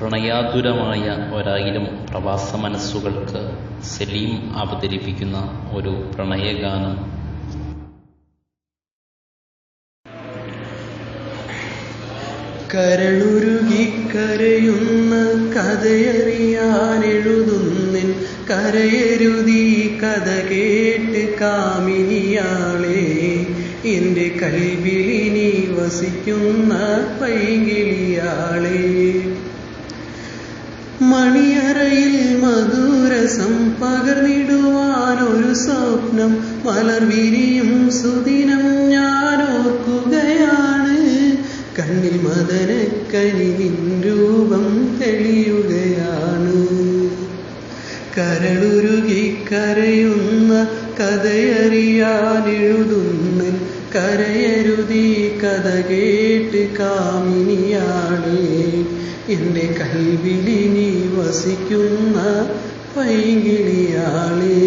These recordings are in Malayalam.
പ്രണയാതുരമായ ഒരായിരം പ്രവാസ മനസ്സുകൾക്ക് സലീം അവതരിപ്പിക്കുന്ന ഒരു പ്രണയഗാനം. കരളുരുകി കരയുന്ന കഥയറിയാനെഴുതുന്നിൻ കരയരുതീ കഥ കേട്ട് കാമിനിയാളെ, എൻ്റെ കൽവിലിനി വസിക്കുന്ന പൈകിളിയാളെ. മണിയറയിൽ മധുരസം പകർന്നിടുവാനൊരു സ്വപ്നം മലർവിരിയും സുദിനം ഞാനോർക്കുകയാണ്. കണ്ണിൽ മദനക്കനി നിൻ രൂപം തെളിയുകയാണ്. കരളുരുകി കരയുന്ന കഥയറിയാനെഴുതുന്നൻ കരയരുതീ കഥ കേട്ട് കാമിനിയാളെ, എൻ്റെ കൽവിലിനി വസിക്കുന്ന പൈകിളിയാളെ.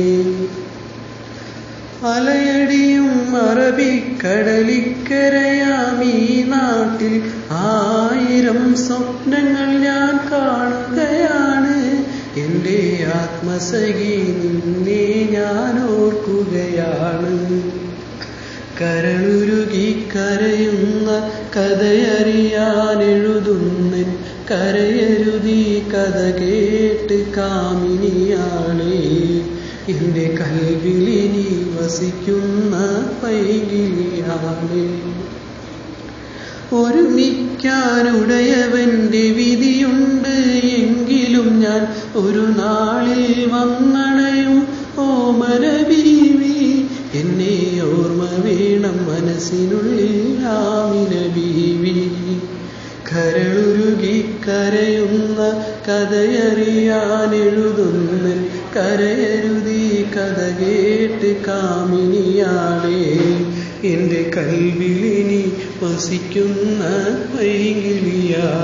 അലയടിയും അറബിക്കടലിക്കരയാം ഈ നാട്ടിൽ ആയിരം സ്വപ്നങ്ങൾ ഞാൻ കാണുകയാണ്. എൻ്റെ ആത്മസഖി നിന്നെ ഞാൻ ഓർക്കുകയാണ്. കരളുരുകി കരയുന്ന കഥയറിയാനെഴുതുന്നൻ കരയരുതീ കഥ കേട്ട് കാമിനിയാളെ, എൻ്റെ കൽവിലിനി വസിക്കുന്ന പൈകിളിയാളെ. ഒരുമിക്കാനുടയവൻ്റെ വിധിയുണ്ട് എങ്കിലും ഞാൻ ഒരു നാളിൽ വന്നണയും ഓമന ബീവി. എന്നെ ഓർമ്മ വേണം മനസ്സിനുള്ളിൽ ആമിന ബീവി. കരളുരുകി കരയുന്ന കഥയറിയാനെഴുതുന്നൻ കരയരുതീ കഥ കേട്ട് കാമിനിയാളെ, എൻ്റെ കൽവിലിനി വസിക്കുന്ന പൈകിളിയാളെ.